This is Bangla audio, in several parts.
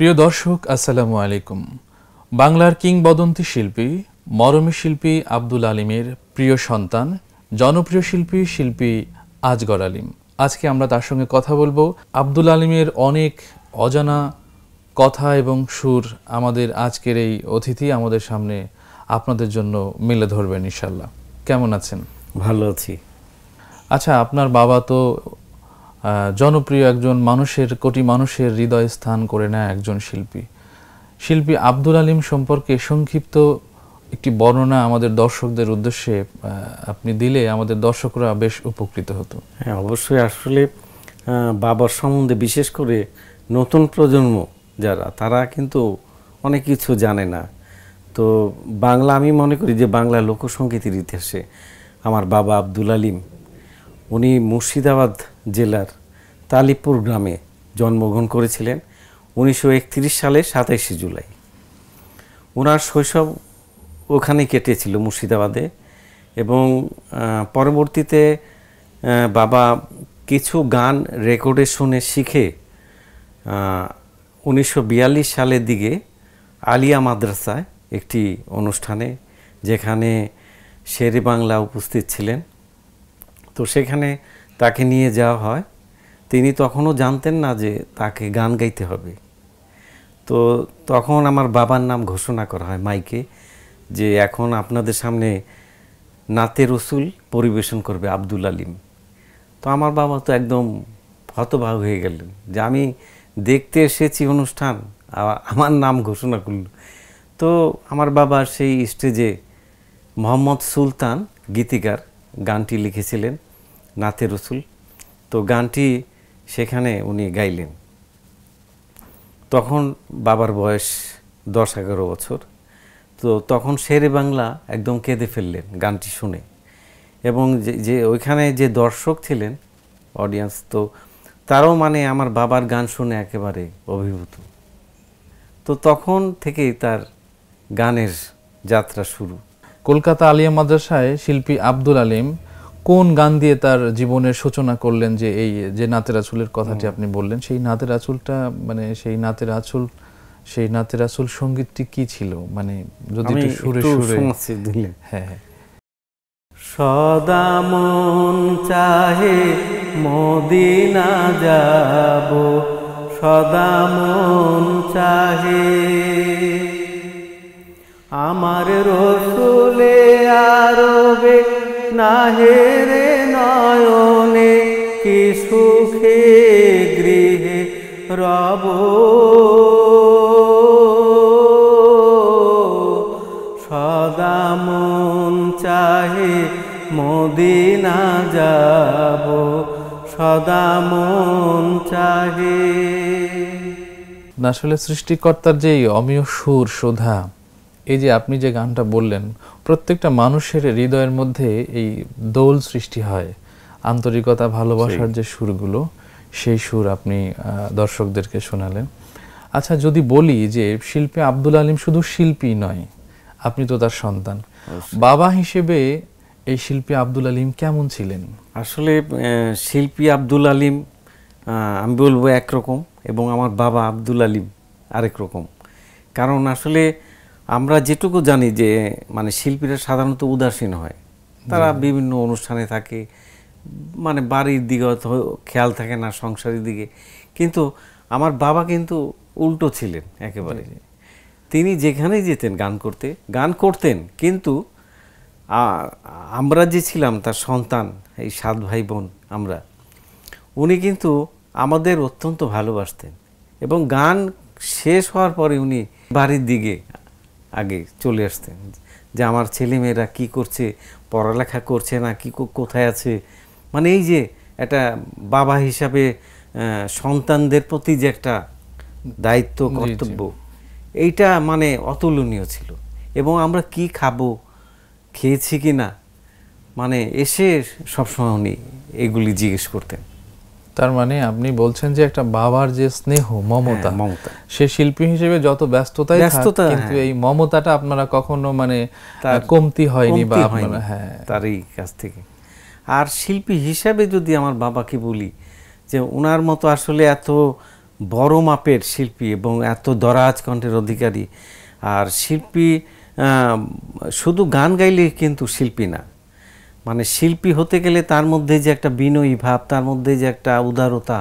প্রিয় দর্শক আসসালামু আলাইকুম। বাংলার কিংবদন্তি শিল্পী মরমী শিল্পী আব্দুল আলিমের প্রিয় সন্তান জনপ্রিয় শিল্পী আজগর আলিম। আজকে আমরা তার সঙ্গে কথা বলবো। আব্দুল আলিমের অনেক অজানা কথা এবং সুর আমাদের আজকের এই অতিথি আমাদের সামনে আপনাদের জন্য মেলে ধরবেন ইনশাল্লাহ। কেমন আছেন? ভালো আছি। আচ্ছা, আপনার বাবা তো জনপ্রিয় একজন মানুষের কোটি মানুষের হৃদয় স্থান করে নেয় একজন শিল্পী আব্দুল আলিম সম্পর্কে সংক্ষিপ্ত একটি বর্ণনা আমাদের দর্শকদের উদ্দেশ্যে আপনি দিলে আমাদের দর্শকরা বেশ উপকৃত হতো। হ্যাঁ, অবশ্যই। আসলে বাবার সম্বন্ধে বিশেষ করে নতুন প্রজন্ম যারা, তারা কিন্তু অনেক কিছু জানে না। তো বাংলা, আমি মনে করি যে বাংলা লোকসঙ্গীতের ইতিহাসে আমার বাবা আব্দুল আলিম, উনি মুর্শিদাবাদ জেলার তালিপুর গ্রামে জন্মগ্রহণ করেছিলেন 1931 সালের 27শে জুলাই। ওনার শৈশব ওখানেই কেটেছিল মুর্শিদাবাদে, এবং পরবর্তীতে বাবা কিছু গান রেকর্ডে শুনে শিখে 1942 সালের দিকে আলিয়া মাদ্রাসায় একটি অনুষ্ঠানে, যেখানে শেরে বাংলা উপস্থিত ছিলেন, তো সেখানে তাকে নিয়ে যাওয়া হয়। তিনি তখনও জানতেন না যে তাকে গান গাইতে হবে। তো তখন আমার বাবার নাম ঘোষণা করা হয় মাইকে, যে এখন আপনাদের সামনে নাতে রসুল পরিবেশন করবে আব্দুল আলিম। তো আমার বাবা তো একদম হতবাক হয়ে গেলেন যে আমি দেখতে এসেছি অনুষ্ঠান, আমার নাম ঘোষণা করল। তো আমার বাবা সেই স্টেজে মোহাম্মদ সুলতান গীতিকার গানটি লিখেছিলেন নাতে রসুল। তো গানটি সেখানে উনি গাইলেন। তখন বাবার বয়স 10-11 বছর। তো তখন শেরে বাংলা একদম কেঁদে ফেললেন গানটি শুনে, এবং যে ওইখানে যে দর্শক ছিলেন অডিয়েন্স, তো তারাও মানে আমার বাবার গান শুনে একেবারে অভিভূত। তো তখন থেকেই তার গানের যাত্রা শুরু। কলকাতা আলিয়া মাদ্রাসায় শিল্পী আব্দুল আলিম কোন গান দিয়ে তার জীবনের সূচনা করলেন? যে এই যে নাতের আঁচলের কথাটি আপনি বললেন, সেই নাতের আঁচলটা মানে সেই নাতের আঁচল সঙ্গীতটি কি ছিল? মানে যদি একটু সুরে দিলে। হ্যাঁ। সদা মন চাহে মদিনা যাব, সদা মন চাহে আমার রসুলে আরবে নাহেরে নয়নে, কি সুখে গৃহে রব, সদা মন চাহে মদিনা যাব, সদা মন চাহে। আসলে সৃষ্টিকর্তার যে অমীয় সুর শোধা, এই যে আপনি যে গানটা বললেন, প্রত্যেকটা মানুষের হৃদয়ের মধ্যে এই দোল সৃষ্টি হয়, আন্তরিকতা ভালোবাসার যে সুরগুলো, সেই সুর আপনি দর্শকদেরকে শোনালেন। আচ্ছা, যদি বলি যে শিল্পী আব্দুল আলিম শুধু শিল্পী নয়, আপনি তো তার সন্তান, বাবা হিসেবে এই শিল্পী আব্দুল আলিম কেমন ছিলেন? আসলে শিল্পী আব্দুল আলিম আমি বলবো একরকম, এবং আমার বাবা আব্দুল আলিম আরেক রকম। কারণ আসলে আমরা যেটুকু জানি যে মানে শিল্পীরা সাধারণত উদাসীন হয়, তারা বিভিন্ন অনুষ্ঠানে থাকে, মানে বাড়ির দিকে খেয়াল থাকে না, সংসারের দিকে। কিন্তু আমার বাবা কিন্তু উল্টো ছিলেন একেবারে। তিনি যেখানেই যেতেন গান করতেন, কিন্তু আমরা যে ছিলাম তার সন্তান, এই 7 ভাই বোন আমরা, উনি কিন্তু আমাদের অত্যন্ত ভালোবাসতেন, এবং গান শেষ হওয়ার পরে উনি বাড়ির দিকে আগে চলে আসতেন, যে আমার ছেলেমেয়েরা কি করছে, পড়ালেখা করছে না কি, কোথায় আছে। মানে এই যে একটা বাবা হিসাবে সন্তানদের প্রতি যে একটা দায়িত্ব, কর্তব্য, এইটা মানে অতুলনীয় ছিল। এবং আমরা কি খাবো, খেয়েছি কি না, মানে এসে সবসময় উনি এগুলি জিজ্ঞেস করতেন। তার মানে আপনি বলছেন যে একটা বাবার যে স্নেহ, মমতা, সে শিল্পী হিসেবে যত ব্যস্ততা, কিন্তু এই মমতাটা আপনারা কখনো মানে কমতি হয়নি বা আপনারা তারই কাছ থেকে। আর শিল্পী হিসাবে যদি আমার বাবাকে বলি, যে ওনার মতো আসলে এত বড় মাপের শিল্পী এবং এত দরাজ কণ্ঠের অধিকারী। আর শিল্পী শুধু গান গাইলে কিন্তু শিল্পী না, মানে শিল্পী হতে গেলে তার মধ্যে যে একটা বিনয়ী ভাব, তার মধ্যে যে একটা উদারতা,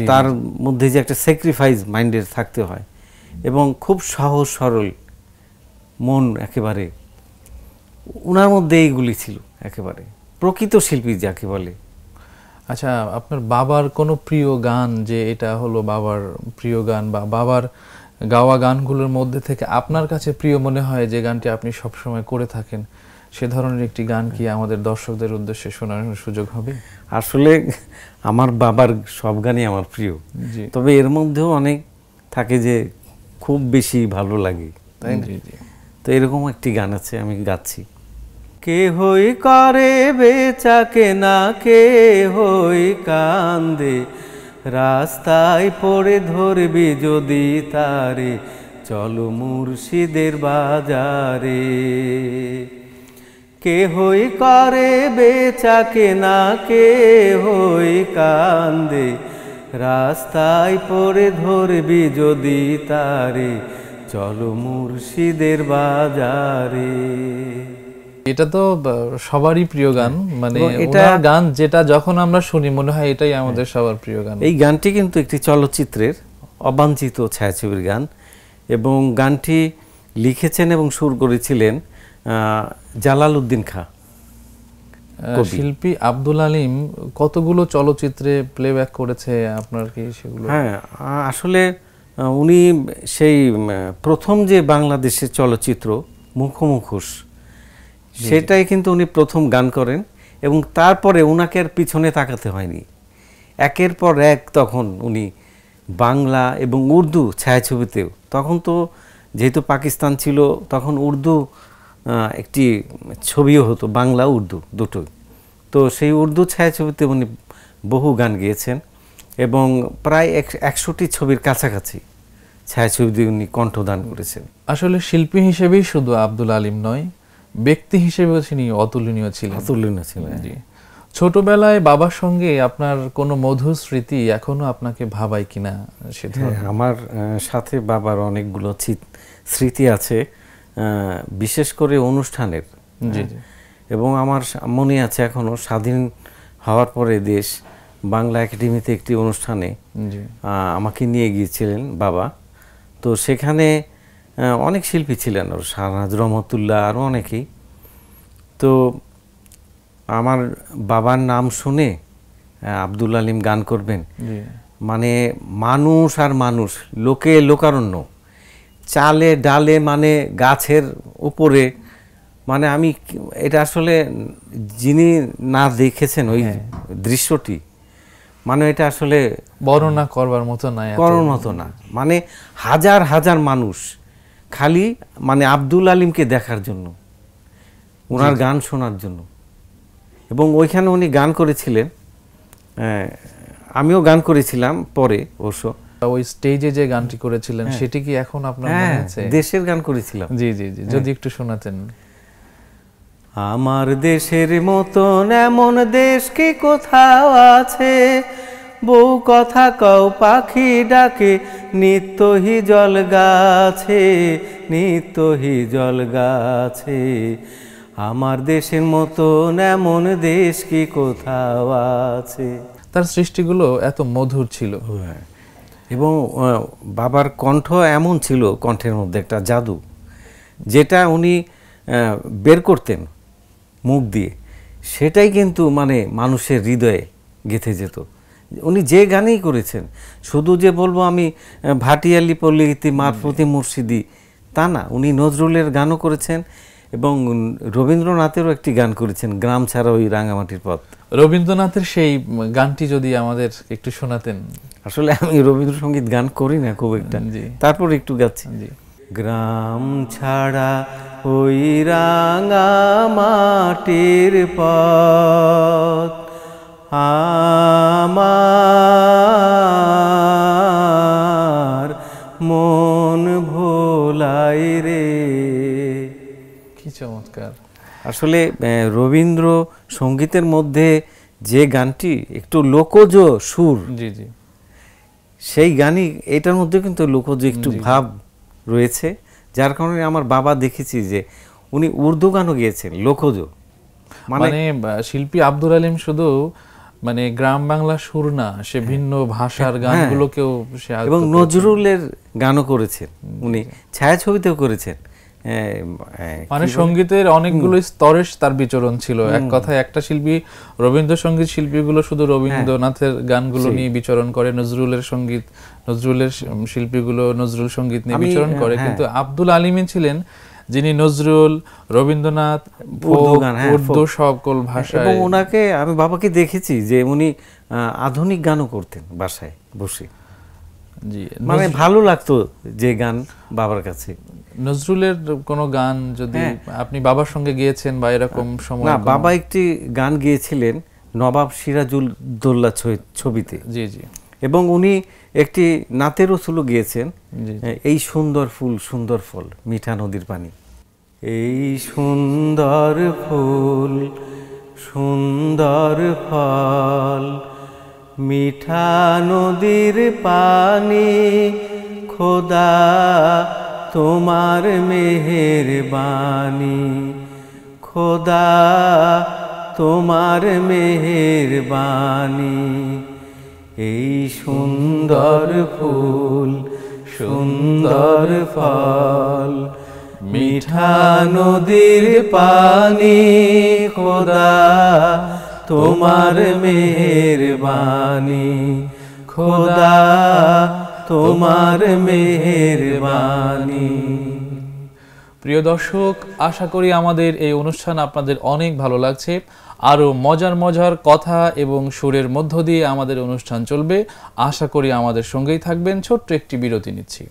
তার মধ্যে যে একটা স্যাক্রিফাইস মাইন্ডের থাকতে হয়, এবং খুব সহজ সরল মন, একেবারে ওনার মধ্যে এইগুলি ছিল, একেবারে প্রকৃত শিল্পী যাকে বলে। আচ্ছা, আপনার বাবার কোনো প্রিয় গান, যে এটা হলো বাবার প্রিয় গান, বা বাবার গাওয়া গানগুলোর মধ্যে থেকে আপনার কাছে প্রিয় মনে হয় যে গানটি আপনি সবসময় করে থাকেন, সে ধরনের একটি গান কি আমাদের দর্শকদের উদ্দেশ্যে শোনানোর সুযোগ হবে? আসলে আমার বাবার সব গানই আমার প্রিয়, তবে এর মধ্যেও অনেক থাকে যে খুব বেশি ভালো লাগে, তাই না? তো এরকম একটি গান আছে, আমি গাচ্ছি। কে হই করে বেচা কেনা, কে হই কান্দে, রাস্তায় পড়ে ধরবি যদি তারে, চলো মুর্শিদের বাজারে। কে হই করে বেচা কেনা, কে হই কান্দে, রাস্তায় পড়ে ধরবি যদি তারে, চলো মুর্শিদের বাজারে। এটা তো সবারই প্রিয় গান, মানে এটা গান যেটা যখন আমরা শুনি মনে হয় এটাই আমাদের সবার প্রিয় গান। এই গানটি কিন্তু একটি চলচ্চিত্রের অবাঞ্ছিত ছায়াছবির গান, এবং গানটি লিখেছেন এবং সুর করেছিলেন জালালউদ্দিন খাঁ। শিল্পী আব্দুল আলিম কতগুলো চলচ্চিত্রে প্লেব্যাক করেছে, আপনার কি সেগুলো? হ্যাঁ, আসলে উনি সেই প্রথম যে বাংলাদেশের চলচ্চিত্র মুখোমুখোশ, সেটাই কিন্তু উনি প্রথম গান করেন, এবং তারপরে উনাকে আর পিছনে তাকাতে হয়নি, একের পর এক তখন উনি বাংলা এবং উর্দু ছায়াছবিতেও, তখন তো যেহেতু পাকিস্তান ছিল তখন উর্দু একটি ছবিও হতো, বাংলা উর্দু দুটোই, তো সেই উর্দু ছায়াছবিতে উনি বহু গান গেয়েছেন, এবং প্রায় 100টি ছবির কাছাকাছি ছায়াছবিতে উনি কণ্ঠদান করেছেন। আসলে শিল্পী হিসেবেই শুধু আব্দুল আলিম নয়, ব্যক্তি হিসেবেও তিনি অতুলনীয় ছিলেন। জি। ছোটবেলায় বাবার সঙ্গে আপনার কোনো মধুর স্মৃতি এখনো আপনাকে ভাবায় কিনা? আমার সাথে বাবার অনেকগুলো স্মৃতি আছে, বিশেষ করে অনুষ্ঠানের। এবং আমার মনে আছে এখনো, স্বাধীন হওয়ার পরে দেশ বাংলা একাডেমিতে একটি অনুষ্ঠানে আমাকে নিয়ে গিয়েছিলেন বাবা। তো সেখানে অনেক শিল্পী ছিলেন, শাহনাজ রহমতুল্লাহ, আরও অনেকেই। তো আমার বাবার নাম শুনে আব্দুল আলিম গান করবেন, মানে মানুষ আর মানুষ, লোকে লোকারণ্য, চালে ডালে, মানে গাছের উপরে, মানে আমি এটা আসলে যিনি না দেখেছেন ওই দৃশ্যটি, মানে এটা আসলে বর্ণনা করবার মতো না, মানে হাজার হাজার মানুষ খালি মানে আব্দুল আলিমকে দেখার জন্য, ওনার গান শোনার জন্য। এবং ওইখানে উনি গান করেছিলেন, আমিও গান করেছিলাম পরে অবশ্য। ওই স্টেজে যে গানটি করেছিলেন সেটি কি এখন আপনার মনে আছে? দেশের গান করেছিলাম। জি জি জি, যদি একটু শোনাতেন। আমার দেশের মতন এমন দেশ কি কোথাও আছে, বউ কথা কও পাখি ডাকে, নিত্যহি জল গাছে, নিত্যহি জল গাছে। আমার দেশের মতন এমন দেশ কি কোথাও আছে। তার সৃষ্টিগুলো এত মধুর ছিল, এবং বাবার কণ্ঠ এমন ছিল, কণ্ঠের মধ্যে একটা জাদু, যেটা উনি বের করতেন মুখ দিয়ে, সেটাই কিন্তু মানে মানুষের হৃদয়ে গেঁথে যেত। উনি যে গানেই করেছেন, শুধু যে বলবো আমি ভাটিয়ালি পল্লীগীতি মারফতি মুর্শিদি তা না, উনি নজরুলের গানও করেছেন, এবং রবীন্দ্রনাথেরও একটি গান করেছেন, গ্রাম ছাড়া ওই রাঙামাটির পথ। রবীন্দ্রনাথের সেই গানটি যদি আমাদের একটু শোনাতেন। আসলে আমি রবীন্দ্রসঙ্গীত গান করি না খুব একটা, তারপর একটু গাচ্ছি। গ্রাম ছাড়া ওই রাঙামাটির পথ, আমার মন ভোলাই রে। কি চমৎকার! আসলে রবীন্দ্র সঙ্গীতের মধ্যে যে গানটি একটু লোকজ সুর, জি জি, সেই গানই, এটার মধ্যে কিন্তু লোকজ একটু ভাব রয়েছে, যার কারণে আমার বাবা দেখেছি যে উনি উর্দু গানও গেয়েছেন লোকজ। মানে শিল্পী আব্দুল আলিম শুধু মানে গ্রাম বাংলা সুর না, সে ভিন্ন ভাষার গানগুলোকেও সে এবং নজরুলের গানও করেছেন উনি, ছায়াছবিতেও করেছেন। মানে সঙ্গীতের অনেকগুলো স্তরে তার বিচরণ ছিল। এক কথায় একটা শিল্পী, রবীন্দ্রসঙ্গীত শিল্পীগুলো শুধু রবীন্দ্রনাথের গানগুলো নিয়ে বিচরণ করে, নজরুলের শিল্পীগুলো নজরুল সঙ্গীত নিয়ে বিচরণ করে, কিন্তু আব্দুল আলিম ছিলেন যিনি নজরুল, রবীন্দ্রনাথ, উর্দু সকল ভাষায়। এবং ওনাকে আমি বাবাকে দেখেছি যে উনি আধুনিক গানও করতেন বাসায় বসে। জি, মানে ভালো লাগতো যে গান বাবার কাছে। নজরুলের কোন গান যদি আপনি বাবার সঙ্গে গিয়েছেন বা এরকম সময়? না, বাবা একটি গান গিয়েছিলেন নবাব সিরাজউদ্দৌলা ছবিতে। জি জি। এবং উনি একটি নাতের রসুলও গিয়েছেন, এই সুন্দর ফুল সুন্দর ফল মিঠা নদীর পানি। এই সুন্দর ফুল সুন্দর ফল মিঠা নদীর পানি, খোদা তোমার মেহেরবানি, খোদা তোমার মেহেরবানি। এই সুন্দর ফুল সুন্দর ফল মিঠা নদীর পানি, খোদা তোমার মেহেরবানি, খোদা তোমার মেহেরবানি। প্রিয় দর্শক, আশা করি আমাদের এই অনুষ্ঠান আপনাদের অনেক ভালো লাগছে। আরও মজার মজার কথা এবং সুরের মধ্য দিয়ে আমাদের অনুষ্ঠান চলবে। আশা করি আমাদের সঙ্গেই থাকবেন। ছোট্ট একটি বিরতি নিচ্ছি।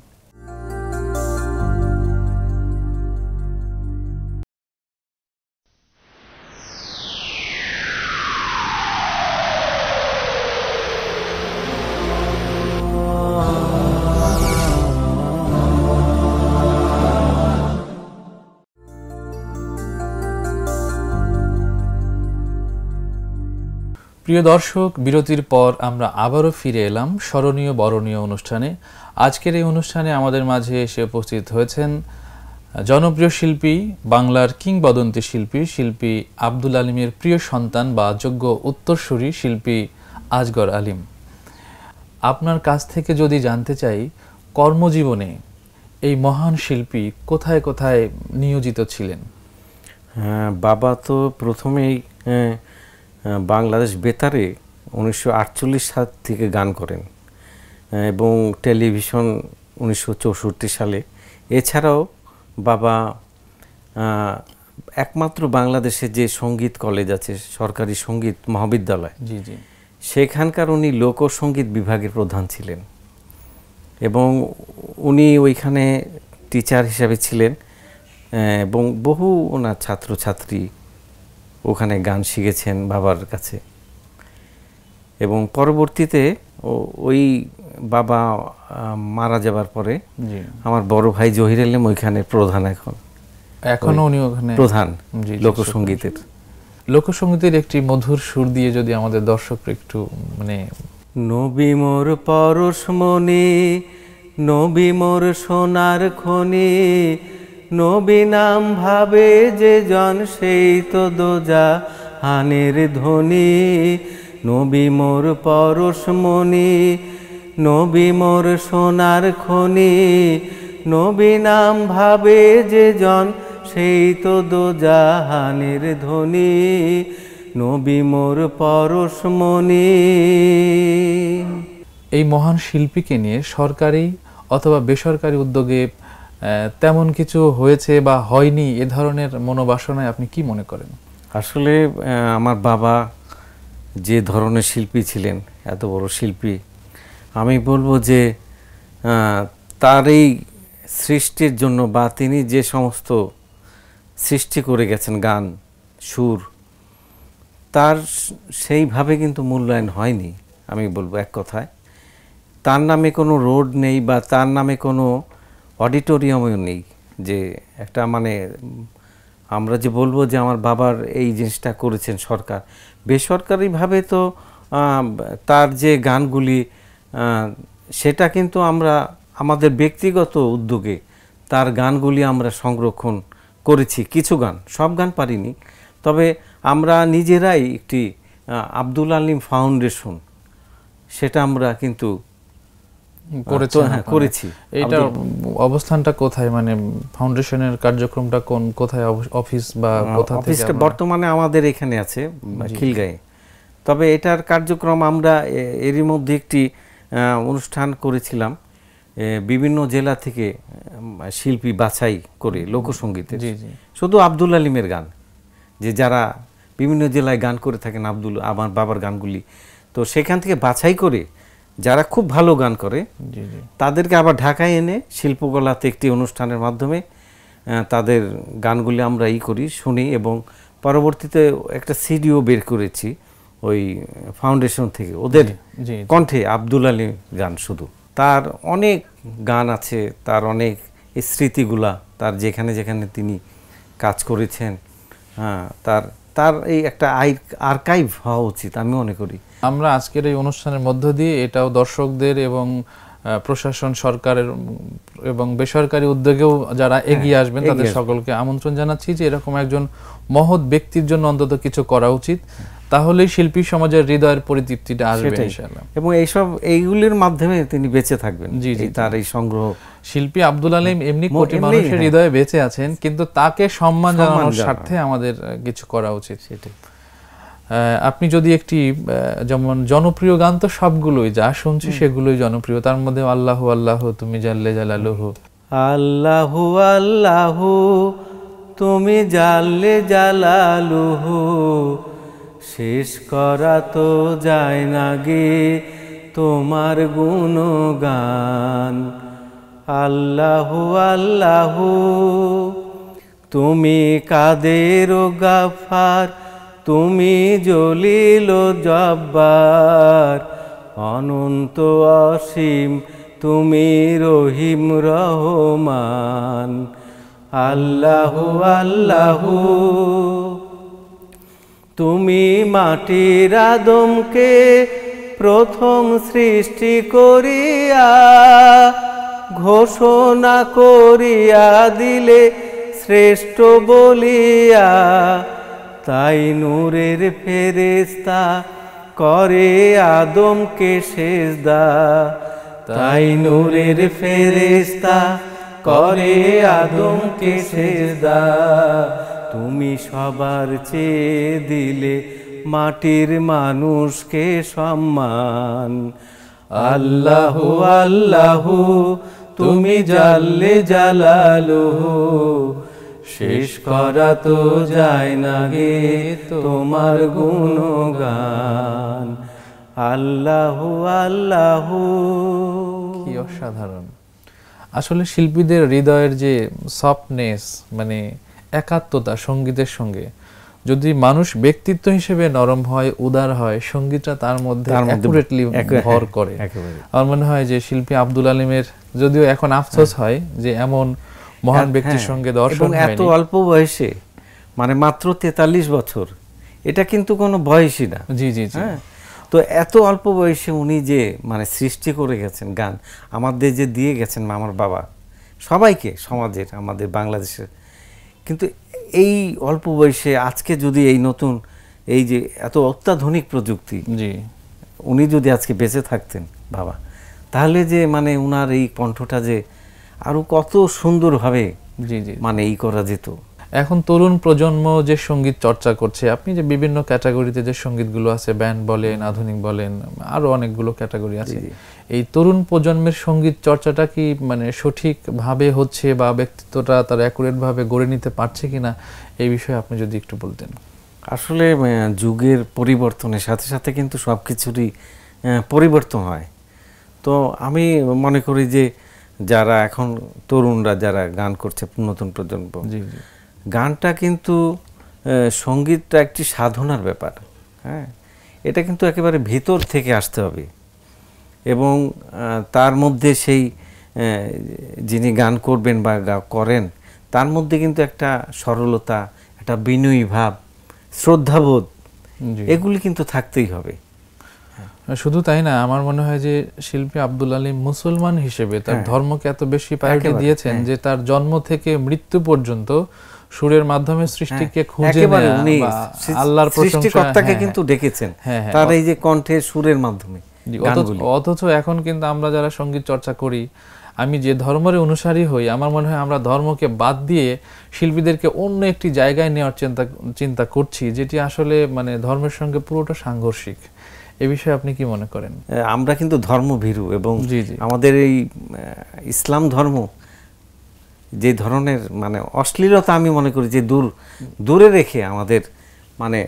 প্রিয় দর্শক, বিরতির পর আমরা আবারও ফিরে এলাম স্মরণীয় বরণীয় অনুষ্ঠানে। আজকের এই অনুষ্ঠানে আমাদের মাঝে এসে উপস্থিত হয়েছেন জনপ্রিয় শিল্পী, বাংলার কিংবদন্তি শিল্পী আব্দুল আলিমের প্রিয় সন্তান বা যোগ্য উত্তরসূরি শিল্পী আজগর আলিম। আপনার কাছ থেকে যদি জানতে চাই, কর্মজীবনে এই মহান শিল্পী কোথায় কোথায় নিয়োজিত ছিলেন? বাবা তো প্রথমেই বাংলাদেশ বেতারে 1948 সাল থেকে গান করেন এবং টেলিভিশন 1964 সালে। এছাড়াও বাবা একমাত্র বাংলাদেশে যে সঙ্গীত কলেজ আছে, সরকারি সঙ্গীত মহাবিদ্যালয়, জি জি, সেখানকার উনি লোকসঙ্গীত বিভাগের প্রধান ছিলেন এবং উনি ওইখানে টিচার হিসাবে ছিলেন এবং বহু ওনার ছাত্রছাত্রী ওখানে গান শিখেছেন বাবার কাছে। এবং পরবর্তীতে ওই বাবা মারা যাবার পরে আমার বড় ভাই জহির আলম ওইখানে প্রধান, এখনো উনি ওখানে প্রধান লোকসঙ্গীতের একটি মধুর সুর দিয়ে যদি আমাদের দর্শক একটু মানে নবী মোর পরশমণি, নবী মোর সোনার খনি, নবী নাম ভাবে যে জন সেই তো দোজাহানের ধ্বনি। নবী মোর পরশমণি, নবী মোর সোনার খনি, নবী নাম ভাবে যে জন সেই তো দোজাহানের ধ্বনি। নবী মোর পরশমণি। এই মহান শিল্পীকে নিয়ে সরকারি অথবা বেসরকারি উদ্যোগে তেমন কিছু হয়েছে বা হয়নি, এ ধরনের মনোবাসনায় আপনি কি মনে করেন? আসলে আমার বাবা যে ধরনের শিল্পী ছিলেন, এত বড় শিল্পী, আমি বলবো যে তার এই সৃষ্টির জন্য বা তিনি যে সমস্ত সৃষ্টি করে গেছেন গান, সুর, তার সেইভাবে কিন্তু মূল্যায়ন হয়নি। আমি বলবো এক কথায়, তার নামে কোনো রোড নেই বা তার নামে কোনো অডিটোরিয়ামও নেই যে একটা মানে আমরা যে বলবো যে আমার বাবার এই জিনিসটা করেছেন সরকার। বেসরকারিভাবে তো তার যে গানগুলি সেটা কিন্তু আমরা আমাদের ব্যক্তিগত উদ্যোগে তার গানগুলি আমরা সংরক্ষণ করেছি। কিছু গান, সব গান পারিনি, তবে আমরা নিজেরাই একটি আব্দুল আলিম ফাউন্ডেশন সেটা আমরা কিন্তু করেছি। এইটা অবস্থানটা কোথায়, মানে ফাউন্ডেশনের কার্যক্রমটা কোথায়, অফিস বা কোথা থেকে? অফিসটা বর্তমানে আমাদের এখানে আছে খিলগাঁয়ে, তবে এটার কার্যক্রম আমরা এরই মধ্যে একটি অনুষ্ঠান করেছিলাম, বিভিন্ন জেলা থেকে শিল্পী বাছাই করে লোকসঙ্গীতের, শুধু আব্দুল আলিমের গান, যে যারা বিভিন্ন জেলায় গান করে থাকেন আমার বাবার গানগুলি, তো সেখান থেকে বাছাই করে যারা খুব ভালো গান করে তাদেরকে আবার ঢাকায় এনে শিল্পকলাতে একটি অনুষ্ঠানের মাধ্যমে তাদের গানগুলি আমরা করি, শুনি, এবং পরবর্তীতে একটা সিডিও বের করেছি ওই ফাউন্ডেশন থেকে, ওদের কণ্ঠে আব্দুল আলী গান শুধু। তার অনেক গান আছে, তার অনেক স্মৃতিগুলা, তার যেখানে যেখানে তিনি কাজ করেছেন, হ্যাঁ, তার এই একটা আর্কাইভ হওয়া উচিত আমি মনে করি। আমরা আজকের এই অনুষ্ঠানের মধ্য দিয়ে এটাও দর্শকদের এবং প্রশাসন, সরকারের এবং বেসরকারি উদ্যোগেও যারা এগিয়ে আসবেন তাদের সকলকে আমন্ত্রণ জানাচ্ছি যে এরকম একজন মহৎ ব্যক্তির জন্য অন্তত কিছু করা উচিত, তাহলেই শিল্পী সমাজের হৃদয়ের পরিতৃপ্তিটা আসবে ইনশাআল্লাহ। এবং এইগুলির মাধ্যমে তিনি বেঁচে থাকবেন। তার এই সংগ্রহ, শিল্পী আব্দুল আলিম এমনি কোটি মানুষের হৃদয়ে বেঁচে আছেন, কিন্তু তাকে সম্মান জানানোর স্বার্থে আমাদের কিছু করা উচিত। সেটাই। আপনি যদি একটি, যেমন জনপ্রিয় গান তো সবগুলোই, যা শুনছি সেগুলোই জনপ্রিয়, তার মধ্যে আল্লাহু আল্লাহু তুমি জাল্লে জালালুহু, আল্লাহু আল্লাহু তুমি জাল্লে জালালুহু, শেষ করা তো যায় না গে তোমার গুণগান। আল্লাহু আল্লাহু তুমি কাদের গাফার, তুমি জলিল জব্বার, অনন্ত অসীম তুমি রহিম রহমান। আল্লাহু আল্লাহু তুমি মাটির আদমকে প্রথম সৃষ্টি করিয়া ঘোষণা করিয়া দিলে শ্রেষ্ঠ বলিয়া, তাই নূরের ফেরেশতা করে আদমকে সেজদা, তাই নূরের ফেরেশতা করে আদমকে সেজদা। তুমি সবার চেয়ে দিলে মাটির মানুষকে সম্মান। আল্লাহু আল্লাহু তুমি জাল্লে জালালুহু, শেষ করা তো যায় না গে তোমার গুণগান। আল্লাহু আল্লাহু। কি অসাধারণ! আসলে শিল্পীদের হৃদয়ের যে সফটনেস, মানে একাত্মতা সঙ্গীতের সঙ্গে, যদি মানুষ ব্যক্তিত্ব হিসেবে নরম হয়, উদার হয়, সঙ্গীতটা তার মধ্যে অ্যাকুরেটলি ভর করে। আমার মনে হয় যে শিল্পী আব্দুল আলিমের, যদিও এখন আফসোস হয় যে এমন মহান ব্যক্তির সঙ্গে দর্শন হয়নি, এত অল্প বয়সে, মানে মাত্র 43 বছর, এটা কিন্তু কোনো বয়সই না। জি জি জি। তো এত অল্প বয়সে উনি যে মানে সৃষ্টি করে গেছেন গান, আমাদের যে দিয়ে গেছেন আমার বাবা, সবাইকে, সমাজের, আমাদের বাংলাদেশের, কিন্তু এই অল্প বয়সে আজকে যদি এই নতুন, এই যে এত অত্যাধুনিক প্রযুক্তি, জি, উনি যদি আজকে বেঁচে থাকতেন বাবা, তাহলে যে মানে উনার এই কণ্ঠটা যে আরো কত সুন্দরভাবে জি জি মানে এই করা যেত। এখন তরুণ প্রজন্ম যে সঙ্গীত চর্চা করছে, আপনি যে বিভিন্ন ক্যাটাগরিতে যে সঙ্গীতগুলো আছে, ব্যান্ড বলেন, আধুনিক বলেন, আরো অনেকগুলো ক্যাটাগরি আছে, এই তরুণ প্রজন্মের সঙ্গীত চর্চাটা কি মানে সঠিকভাবে হচ্ছে, বা ব্যক্তিত্বটা তার অ্যাকুরেট ভাবে গড়ে নিতে পারছে কিনা, এই বিষয়ে আপনি যদি একটু বলতেন। আসলে যুগের পরিবর্তনের সাথে সাথে কিন্তু সব কিছুরই পরিবর্তন হয়। তো আমি মনে করি যে যারা এখন তরুণরা যারা গান করছে, নতুন প্রজন্ম, গানটা কিন্তু সঙ্গীতটা একটি সাধনার ব্যাপার। হ্যাঁ, এটা কিন্তু একেবারে ভিতর থেকে আসতে হবে, এবং তার মধ্যে সেই যিনি গান করবেন বা করেন, তার মধ্যে কিন্তু একটা সরলতা, একটা বিনয়ী ভাব, শ্রদ্ধাবোধ, এগুলি কিন্তু থাকতেই হবে। শুধু তাই না, আমার মনে হয় যে শিল্পী আব্দুল আলিম মুসলমান হিসেবে তার ধর্মকে এত বেশি প্রায়োরিটি দিয়েছেন যে তার জন্ম থেকে মৃত্যু পর্যন্ত সুরের মাধ্যমে সৃষ্টিকে খুঁজে নেয়া বা আল্লাহর সৃষ্টিকর্তাকে কিন্তু ডেকেছেন তার এই যে কণ্ঠের সুরের মাধ্যমে। অথচ এখন কিন্তু আমরা যারা সঙ্গীত চর্চা করি, আমি যে ধর্মের অনুসারী হই, আমার মনে হয় আমরা ধর্মকে বাদ দিয়ে শিল্পীদেরকে অন্য একটি জায়গায় নেওয়ার চিন্তা করছি, যেটি আসলে মানে ধর্মের সঙ্গে পুরোটা সাংঘর্ষিক। এ বিষয়ে আপনি কি মনে করেন? আমরা কিন্তু ধর্মভীরু এবং আমাদের এই ইসলাম ধর্ম যে ধরনের মানে অশ্লীলতা আমি মনে করি যে দূরে রেখে আমাদের মানে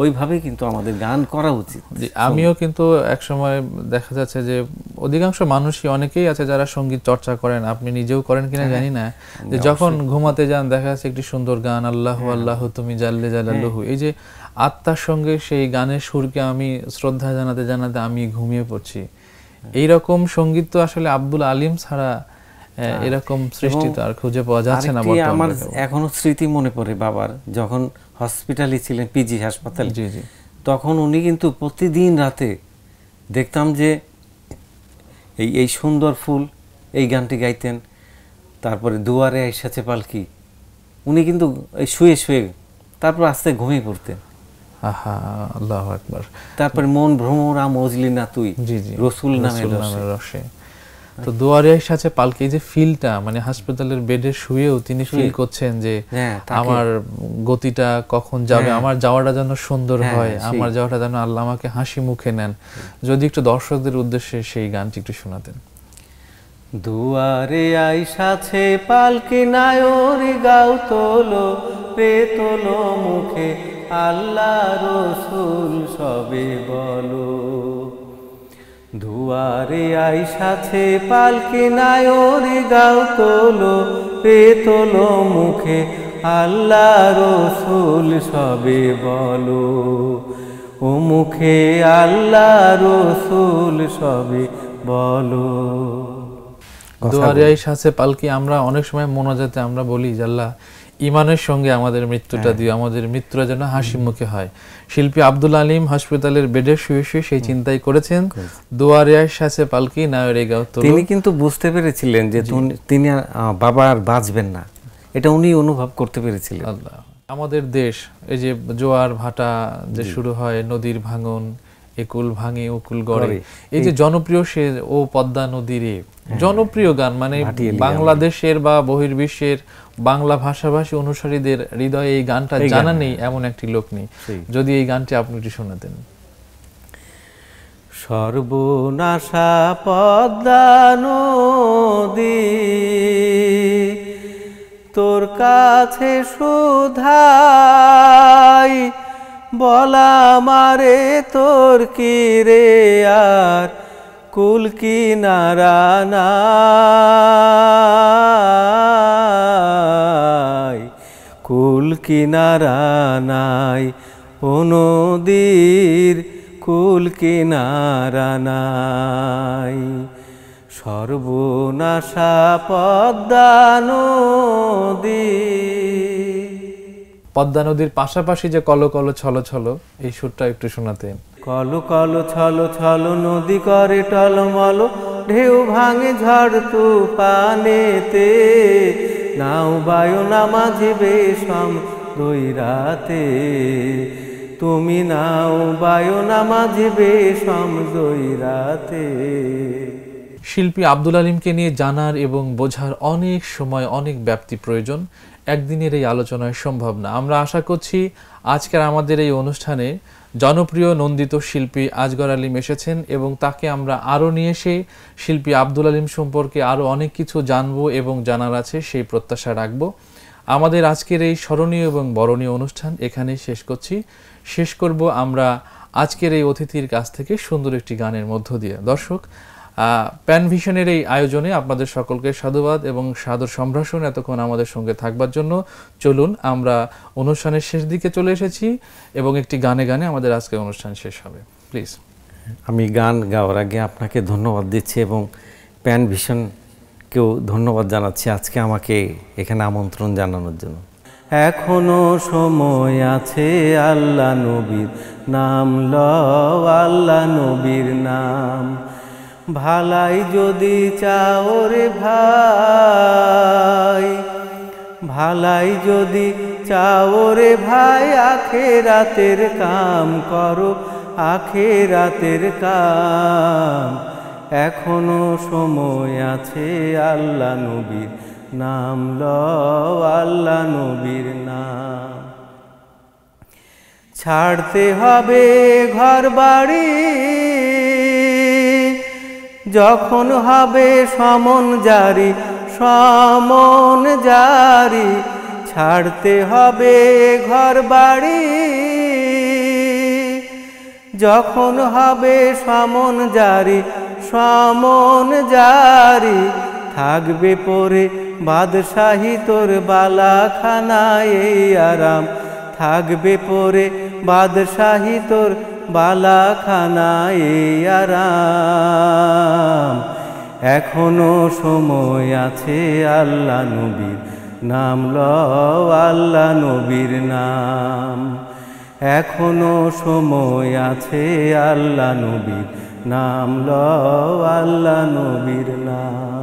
ওইভাবে কিন্তু আমাদের গান করা উচিত। আমিও কিন্তু একসময় দেখা যাচ্ছে যে অধিকাংশ মানুষই অনেকেই আছে যারা সঙ্গীত চর্চা করেন, আপনি নিজেও করেন কিনা জানি না, যে যখন ঘুমাতে যান দেখা যাচ্ছে একটি সুন্দর গান, আল্লাহু আল্লাহু তুমি জাল্লে জালালুহু, এই যে আত্মার সঙ্গে সেই গানের সুরকে আমি শ্রদ্ধা জানাতে জানাতে আমি ঘুমিয়ে পড়ছি। এইরকম সঙ্গীত তো আসলে আব্দুল আলিম ছাড়া এরকম সৃষ্টি তো আর খুঁজে পাওয়া যাচ্ছে না বর্তমানে। আমার এখনো স্মৃতি মনে পড়ে বাবার, যখন হসপিটালে ছিলেন, পিজি হাসপাতালে, তখন উনি কিন্তু প্রতিদিন রাতে দেখতাম যে এই সুন্দর ফুল এই গানটি গাইতেন। তারপরে দুয়ারে এসেছে পালকি, উনি কিন্তু শুয়ে শুয়ে তারপর আস্তে ঘুমিয়ে পড়তেন। আহা, আল্লাহু আকবার। তারপরে মন ভ্রমরা মজলি না তুই, রসুল নামের রসে। তো দুয়ারে এসেছে পালকি, যে ফিলটা মানে হাসপাতালের বেডে শুয়েও তিনি ফিল করছেন যে আমার গতিটা কখন যাবে, আমার যাওয়াটা যেন সুন্দর হয়, আমার যাওয়াটা যেন আল্লাহ আমাকে হাসি মুখে নেন। যদি একটু দর্শকদের উদ্দেশ্যে সেই গানটি একটু শোনাতেন। দুয়ারে আইসাছে পালকি নায়রি গাও তোলো রে তোলো মুখে আল্লাহ রসুল সবে বলো। দুয়ারে আইসাছে পালকি নায়রি গাও তোলো রে তোলো মুখে আল্লাহ রসুল সবে বলো। ও মুখে আল্লাহ রসুল সবে বলো। দুয়ারে আইসাছে পালকি, আমরা অনেক সময় মোনাজাতে আমরা বলি যে আল্লাহ ইমানের সঙ্গে আমাদের মৃত্যুটা দিও, আমাদের মৃত্যুটা যেন হাসি মুখে হয়। শিল্পী আব্দুল আলিম হাসপাতালের বেডে শুয়ে শুয়ে সেই চিন্তাই করেছেন, দুয়ারে আইসাছে পালকি নায়রে গাও তোলো। তিনি কিন্তু বুঝতে পেরেছিলেন যে তিনি বাবা আর বাঁচবেন না, এটা উনি অনুভব করতে পেরেছিলেন। আল্লাহ, আমাদের দেশ এই যে জোয়ার ভাটা যে শুরু হয়, নদীর ভাঙন, একুল ভাঙে উকুল গড়ে, এই যে জনপ্রিয় সে ও পদ্মা নদীর জনপ্রিয় গান, মানে বাংলাদেশের বা বহির্বিশ্বের বাংলা ভাষাভাষী অনুসারীদের হৃদয়ে এই গানটা জানা নেই এমন একটি লোক নেই। যদি এই গানটি আপনি একটু শোনাতেন। সর্বনাশা পদ্মা নদী তোর কাছে সুধাই, বলা মারে তোর কি রে আর কুল কিনারা নাই, কুল কিনারা নাই, ও নদীর কুল কিনারা নাই। সর্বনাশা পদ্মা নদী। পদ্মা নদীর পাশাপাশি যে কল কল ছলো ছলো, এই সুরটা একটু শোনাতেন। কল কল ছলো ছলো নদী করে টলমল, ঢেউ ভাঙে ঝড় তুফানেতে, নাও বায়ু না মাঝে বেশম দুই রাতে, তুমি নাও বায়ু না মাঝে বেশম দুই রাতে। শিল্পী আব্দুল আলিমকে নিয়ে জানার এবং বোঝার অনেক সময় অনেক ব্যাপ্তি প্রয়োজন, একদিনের এই আলোচনায় সম্ভব না। আমরা আশা করছি আজকের আমাদের এই অনুষ্ঠানে জনপ্রিয় নন্দিত শিল্পী আজগর আলিম এসেছেন এবং তাকে আমরা আরও নিয়ে এসে শিল্পী আব্দুল আলিম সম্পর্কে আরও অনেক কিছু জানবো এবং জানার আছে সেই প্রত্যাশা রাখবো। আমাদের আজকের এই স্মরণীয় এবং বরণীয় অনুষ্ঠান এখানেই শেষ করব আমরা আজকের এই অতিথির কাছ থেকে সুন্দর একটি গানের মধ্য দিয়ে। দর্শক, প্যান ভিশনের এই আয়োজনে আপনাদের সকলকে সাধুবাদ এবং সাদর সম্ভাষণ এতক্ষণ আমাদের সঙ্গে থাকবার জন্য। চলুন, আমরা অনুষ্ঠানের শেষ দিকে চলে এসেছি এবং একটি গানে গানে আমাদের আজকের অনুষ্ঠান শেষ হবে। প্লিজ। আমি গান গাওয়ার আগে আপনাকে ধন্যবাদ দিচ্ছি এবং প্যান ভিশনকেও ধন্যবাদ জানাচ্ছি আজকে আমাকে এখানে আমন্ত্রণ জানানোর জন্য। এখনো সময় আছে, আল্লাহ নবীর নাম লও, আল্লাহ নবীর নাম। ভালাই যদি চাও রে ভাই, ভালাই যদি চাও রে ভাই, আখেরাতের কাম করো, আখেরাতের কাম। এখনো সময় আছে, আল্লাহ নবীর নাম লও, আল্লাহ নবীর নাম। ছাড়তে হবে ঘর বাড়ি, যখন হবে সমন জারি, সমন জারি। ছাড়তে হবে ঘর বাড়ি, যখন হবে সমন জারি, সমন জারি। থাকবে পরে বাদশাহী তোর বালাখানায় এই আরাম, থাকবে পরে বাদশাহী তোর বালাখানায় এই আরাম। এখনো সময় আছে, আল্লাহ নবীর নাম লও, আল্লাহ নবীর নাম। এখনো সময় আছে, আল্লাহ নবীর নাম লও, আল্লাহ নবীর নাম।